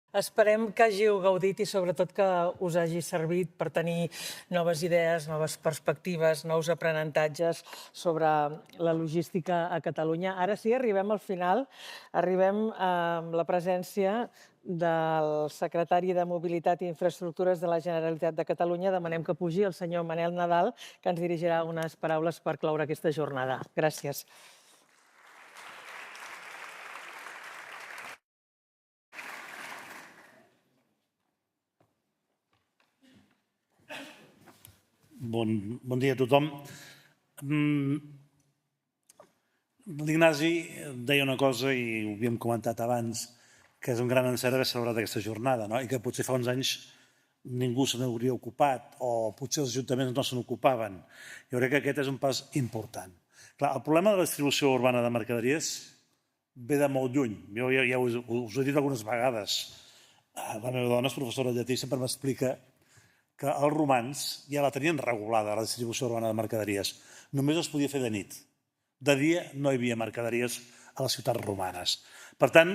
Esperem que hàgiu gaudit i sobretot que us hagi servit per tenir noves idees, noves perspectives, nous aprenentatges sobre la logística a Catalunya. Ara sí, arribem al final. Arribem amb la presència del secretari de Mobilitat i Infraestructures de la Generalitat de Catalunya. Demanem que pugi el senyor Manel Nadal, que ens dirigirà unes paraules per cloure aquesta jornada. Gràcies. Bon dia a tothom. L'Ignasi deia una cosa, i ho havíem comentat abans, que és un gran encert haver celebrat aquesta jornada, no? I que potser fa uns anys ningú se n'hauria ocupat, o potser els ajuntaments no se n'ocupaven. Jo crec que aquest és un pas important. Clar, el problema de la distribució urbana de mercaderies ve de molt lluny. Jo ja us ho he dit algunes vegades. La meva dona és professora de llatí i sempre m'explica que els romans ja la tenien regulada, la distribució urbana de mercaderies. Només es podia fer de nit. De dia no hi havia mercaderies a les ciutats romanes. Per tant,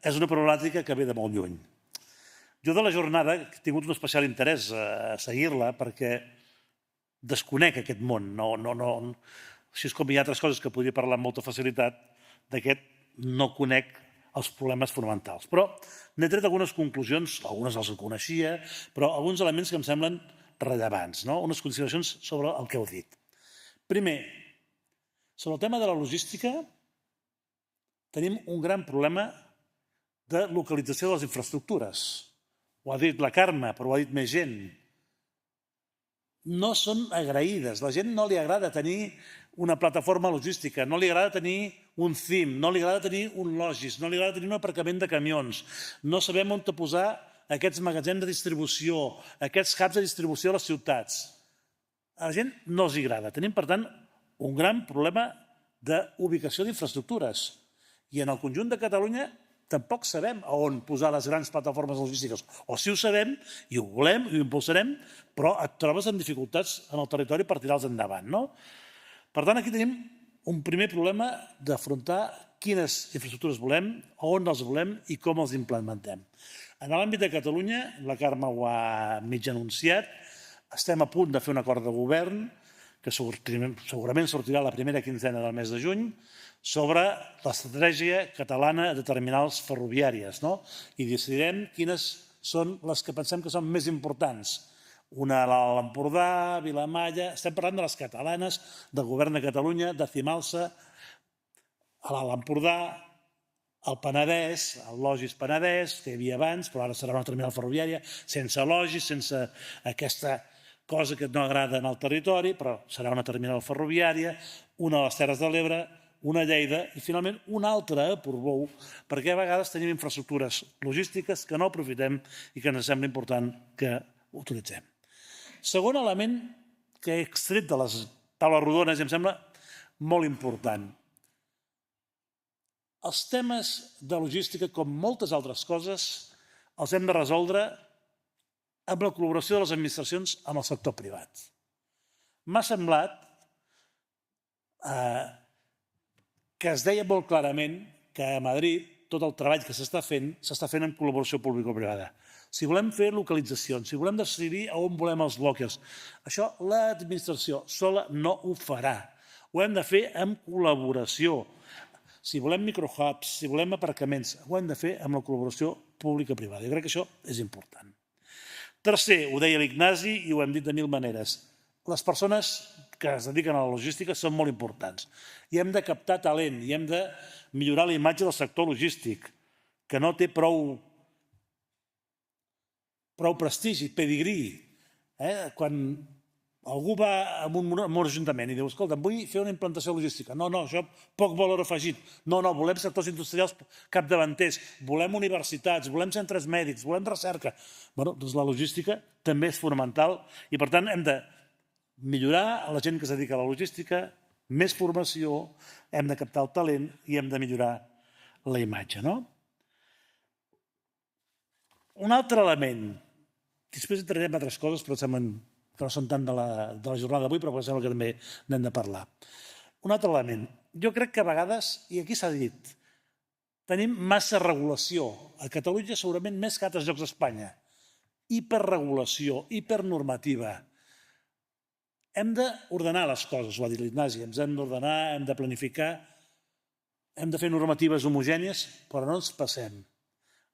és una problemàtica que ve de molt lluny. Jo de la jornada he tingut un especial interès a seguir-la perquè desconec aquest món. Així com hi ha altres coses que podria parlar amb molta facilitat, d'aquest no conec els problemes fonamentals. Però n'he tret algunes conclusions, algunes els coneixia, però alguns elements que em semblen rellevants, unes consideracions sobre el que heu dit. Primer, sobre el tema de la logística, tenim un gran problema de localització de les infraestructures. Ho ha dit la Carme, però ho ha dit més gent. No són agraïdes. La gent no li agrada tenir una plataforma logística, no li agrada tenir un CIM, no li agrada tenir un logis, no li agrada tenir un aparcament de camions. No sabem on posar aquests magatzems de distribució, aquests hubs de distribució a les ciutats. A la gent no els agrada. Tenim, per tant, un gran problema d'ubicació d'infraestructures. I en el conjunt de Catalunya tampoc sabem on posar les grans plataformes logístiques. O si ho sabem, i ho volem, i ho impulsarem, però et trobes amb dificultats en el territori per tirar-los endavant. Per tant, aquí tenim un primer problema d'afrontar quines infraestructures volem, on les volem i com els implementem. En l'àmbit de Catalunya, la Carme ho ha mig anunciat, estem a punt de fer un acord de govern que segurament sortirà la primera quinzena del mes de juny, sobre l'estratègia catalana de terminals ferroviàries, i decidirem quines són les que pensem que són més importants. Una a l'Empordà, Vilamalla... Estem parlant de les catalanes, del govern de Catalunya, de Cimalsa, a l'Empordà, al Penedès, el Logis Penedès, que hi havia abans, però ara serà una terminal ferroviària, sense logis, sense aquesta cosa que no agrada en el territori, però serà una terminal ferroviària, una a les Terres de l'Ebre, una a Lleida i, finalment, una altra a Portbou, perquè a vegades tenim infraestructures logístiques que no aprofitem i que ens sembla important que utilitzem. Segon element que he extret de les taules rodones i em sembla molt important. Els temes de logística, com moltes altres coses, els hem de resoldre amb la col·laboració de les administracions amb el sector privat. M'ha semblat que es deia molt clarament que a Madrid tot el treball que s'està fent en col·laboració público-privada. Si volem fer localitzacions, si volem decidir on volem els locals, això l'administració sola no ho farà. Ho hem de fer amb col·laboració. Si volem microhubs, si volem aparcaments, ho hem de fer amb la col·laboració pública-privada. Jo crec que això és important. Tercer, ho deia l'Ignasi i ho hem dit de mil maneres. Les persones que es dediquen a la logística són molt importants. I hem de captar talent, i hem de millorar la imatge del sector logístic, que no té prou prestigi, pedigrí. Quan algú va a un ajuntament i diu, escolta, vull fer una implantació logística. No, això poc valor afegit. No, volem sectors industrials capdavanters, volem universitats, volem centres mèdics, volem recerca. Doncs la logística també és fonamental i, per tant, hem de millorar la gent que es dedica a la logística, més formació, hem de captar el talent i hem de millorar la imatge. Un altre element, després entrarem en altres coses, però semblen que no són tant de la jornada d'avui, però sembla que també n'hem de parlar. Un altre element. Jo crec que a vegades, i aquí s'ha dit, Tenim massa regulació. A Catalunya segurament més que a altres llocs d'Espanya. Hiperregulació, hipernormativa. Hem d'ordenar les coses, ho ha dit l'Ignasi. Ens hem d'ordenar, hem de planificar, hem de fer normatives homogènies, però no ens passem.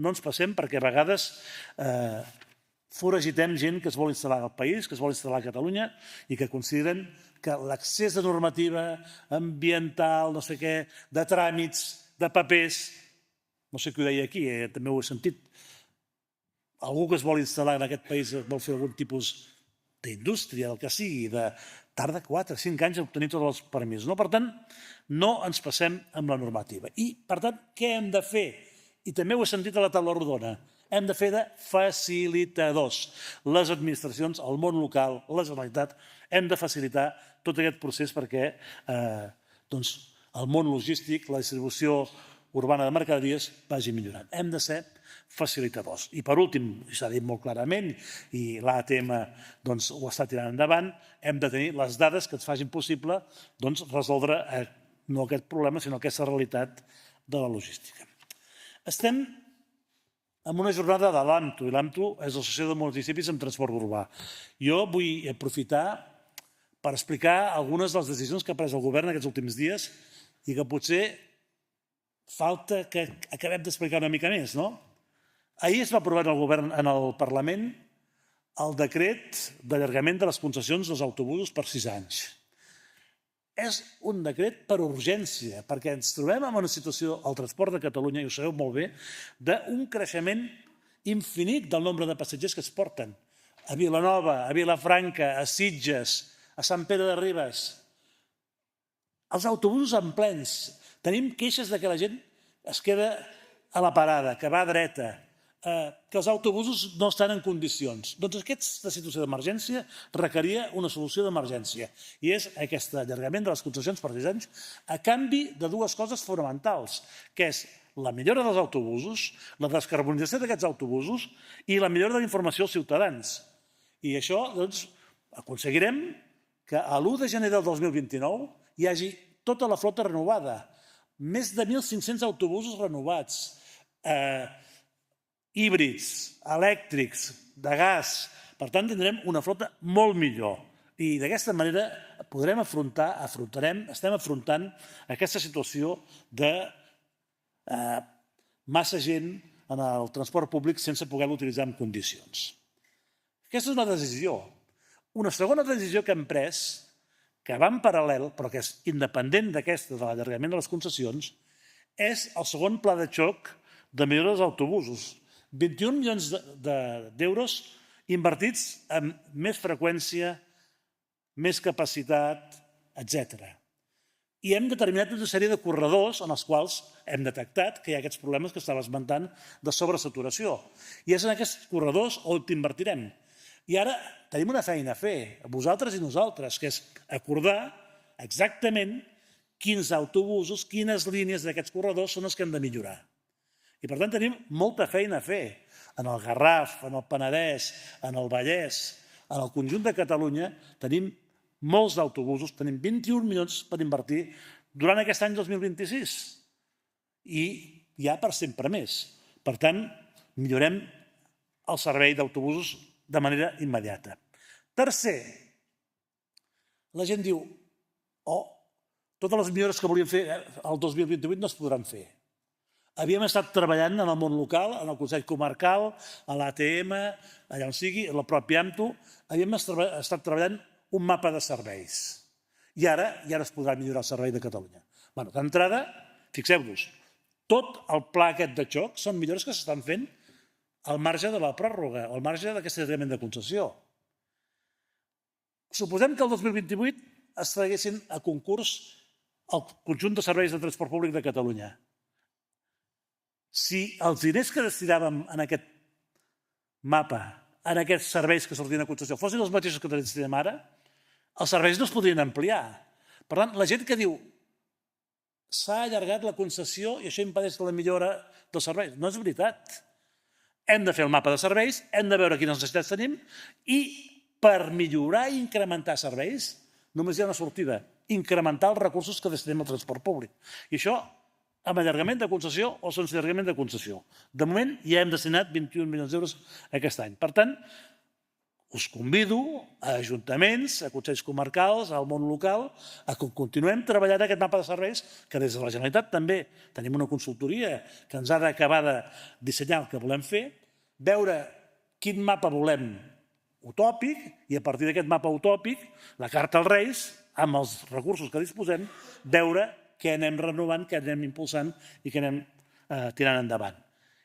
No ens passem perquè a vegades foragitem gent que es vol instal·lar al país, que es vol instal·lar a Catalunya i que consideren que l'accés de normativa ambiental, no sé què, de tràmits, de papers, no sé qui ho deia aquí, també ho he sentit, algú que es vol instal·lar en aquest país vol fer algun tipus d'indústria, el que sigui, tarda 4 o 5 anys a obtenir tots els permisos. Per tant, no ens passem amb la normativa. I, per tant, què hem de fer? I també ho he sentit a la taula rodona. Hem de fer de facilitadors. Les administracions, el món local, la Generalitat, hem de facilitar tot aquest procés perquè el món logístic, la distribució urbana de mercaderies vagi millorant. Hem de ser facilitadors. I per últim, s'ha dit molt clarament, i l'ATM ho està tirant endavant, hem de tenir les dades que ens facin possible resoldre no aquest problema, sinó aquesta realitat de la logística. Estem en una jornada de l'AMTU, i l'AMTU és l'Associació de Municipis en Transport Urbà. Jo vull aprofitar per explicar algunes de les decisions que ha pres el govern aquests últims dies i que potser falta que acabem d'explicar una mica més, no? Ahir es va aprovar en el govern, en el Parlament, el decret d'allargament de les concessions dels autobusos per 6 anys. És un decret per urgència, perquè ens trobem en una situació al transport de Catalunya, i ho sabeu molt bé, d'un creixement infinit del nombre de passatgers que es porten a Vilanova, a Vilafranca, a Sitges, a Sant Pere de Ribes. Els autobusos en plens. Tenim queixes de que la gent es queda a la parada, que va dreta, que els autobusos no estan en condicions. Doncs aquesta situació d'emergència requeria una solució d'emergència i és aquest allargament de les concessions per 6 anys a canvi de dues coses fonamentals, que és la millora dels autobusos, la descarbonització d'aquests autobusos i la millora de la informació als ciutadans. I això, doncs, aconseguirem que a l'1 de gener del 2029 hi hagi tota la flota renovada, més de 1.500 autobusos renovats, híbrids, elèctrics, de gas. Per tant, tindrem una flota molt millor. I d'aquesta manera estem afrontant aquesta situació de massa gent en el transport públic sense poder-lo utilitzar en condicions. Aquesta és una decisió. Una segona decisió que hem pres, que va en paral·lel, però que és independent d'aquesta, de l'allargament de les concessions, és el segon pla de xoc de millora dels autobusos. 21 milions d'euros invertits en més freqüència, més capacitat, etc. I hem determinat una sèrie de corredors en els quals hem detectat que hi ha aquests problemes que estava esmentant de sobresaturació. I és en aquests corredors on invertirem. I ara tenim una feina a fer, vosaltres i nosaltres, que és acordar exactament quins autobusos, quines línies d'aquests corredors són els que hem de millorar. I per tant tenim molta feina a fer. En el Garraf, en el Penedès, en el Vallès, en el conjunt de Catalunya tenim molts autobusos, tenim 21 milions per invertir durant aquest any 2026. I hi ha per sempre més. Per tant, millorem el servei d'autobusos de manera immediata. Tercer, la gent diu, totes les millores que volíem fer el 2028 no es podran fer. Havíem estat treballant en el món local, en el Consell Comarcal, a l'ATM, allà on sigui, a la pròpia AMTU, havíem estat treballant un mapa de serveis. I ara es podrà millorar el servei de Catalunya. D'entrada, fixeu-vos, tot el pla aquest de xoc són millores que s'estan fent al marge de la pròrroga, al marge d'aquest allargament de concessió. Suposem que el 2028 es traguessin a concurs el conjunt de serveis de transport públic de Catalunya. Si els diners que destinàvem en aquest mapa, en aquests serveis que sortien a concessió, fossin els mateixos que destinem ara, els serveis no es podrien ampliar. Per tant, la gent que diu s'ha allargat la concessió i això impedeix la millora dels serveis, no és veritat. Hem de fer el mapa de serveis, hem de veure quines necessitats tenim i per millorar i incrementar serveis només hi ha una sortida, incrementar els recursos que destinem al transport públic. I això amb allargament de concessió o sense allargament de concessió. De moment ja hem destinat 21 milions d'euros aquest any. Per tant, us convido a ajuntaments, a consells comarcals, al món local, a que continuem treballant aquest mapa de serveis, que des de la Generalitat també tenim una consultoria que ens ha d'acabar de dissenyar el que volem fer, veure quin mapa volem utòpic i a partir d'aquest mapa utòpic, la carta als Reis, amb els recursos que disposem, veure què anem renovant, què anem impulsant i què anem tirant endavant.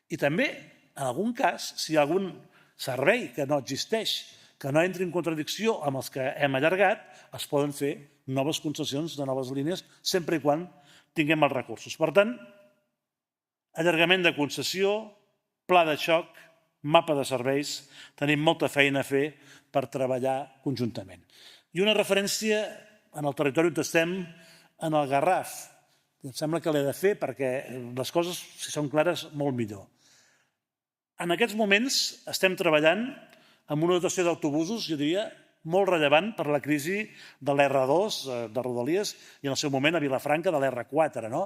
I també, en algun cas, si hi ha algun servei que no existeix, que no entri en contradicció amb els que hem allargat, es poden fer noves concessions de noves línies, sempre i quan tinguem els recursos. Per tant, allargament de concessió, pla de xoc, mapa de serveis, tenim molta feina a fer per treballar conjuntament. I una referència en el territori on estem, en el Garraf. Em sembla que l'he de fer perquè les coses, si són clares, molt millor. En aquests moments estem treballant amb una dotació d'autobusos, jo diria, molt rellevant per la crisi de l'R2, de Rodalies, i en el seu moment a Vilafranca de l'R4.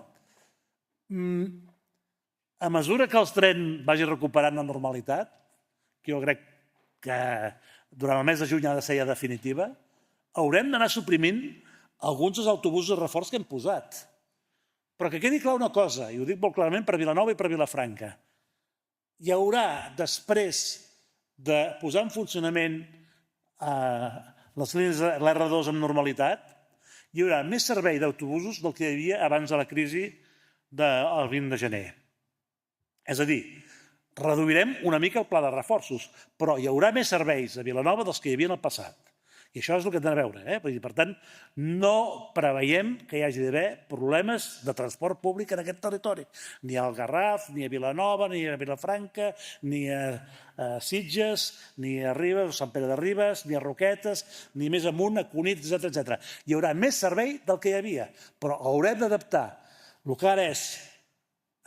A mesura que el tren vagi recuperant la normalitat, que jo crec que durant el mes de juny ha de ser ja definitiva, haurem d'anar suprimint alguns dels autobusos de reforç que hem posat. Però que quedi clar una cosa, i ho dic molt clarament per Vilanova i per Vilafranca. Hi haurà, després de posar en funcionament les línies de l'R2 amb normalitat, hi haurà més servei d'autobusos del que hi havia abans de la crisi del 20 de gener. És a dir, reduirem una mica el pla de reforços, però hi haurà més serveis a Vilanova dels que hi havia en el passat. I això és el que hem de veure. Per tant, no preveiem que hi hagi d'haver problemes de transport públic en aquest territori. Ni al Garraf, ni a Vilanova, ni a Vilafranca, ni a Sitges, ni a Ribes, o Sant Pere de Ribes, ni a Roquetes, ni més amunt, a Cunit, etc. Hi haurà més servei del que hi havia, però haurem d'adaptar el que ara és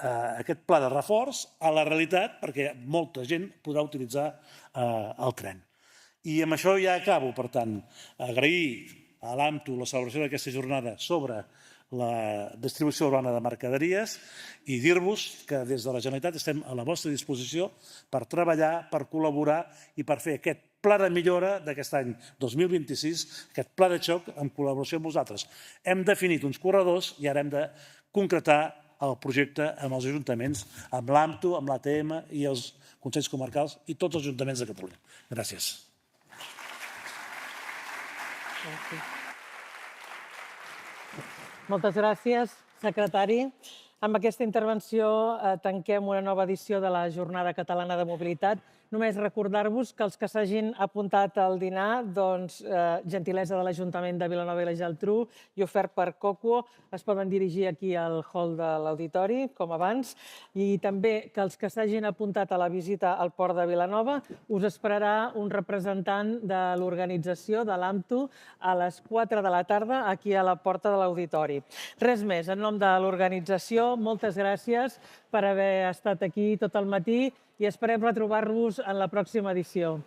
aquest pla de reforç a la realitat perquè molta gent podrà utilitzar el tren. I amb això ja acabo, per tant, agrair a l'AMTU la celebració d'aquesta jornada sobre la distribució urbana de mercaderies i dir-vos que des de la Generalitat estem a la vostra disposició per treballar, per col·laborar i per fer aquest pla de millora d'aquest any 2026, aquest pla de xoc en col·laboració amb vosaltres. Hem definit uns corredors i ara hem de concretar el projecte amb els ajuntaments, amb l'AMTU, amb l'ATM i els consells comarcals i tots els ajuntaments de Catalunya. Gràcies. Moltes gràcies, secretari. Amb aquesta intervenció tanquem una nova edició de la Jornada Catalana de Mobilitat. Només recordar-vos que els que s'hagin apuntat al dinar, doncs, gentilesa de l'Ajuntament de Vilanova i la Geltrú i ofert per Coquo, es poden dirigir aquí al hall de l'auditori, com abans, i també que els que s'hagin apuntat a la visita al Port de Vilanova us esperarà un representant de l'organització de l'AMTU a les 4 de la tarda aquí a la porta de l'auditori. Res més, en nom de l'organització, moltes gràcies per haver estat aquí tot el matí i esperem retrobar-vos en la pròxima edició.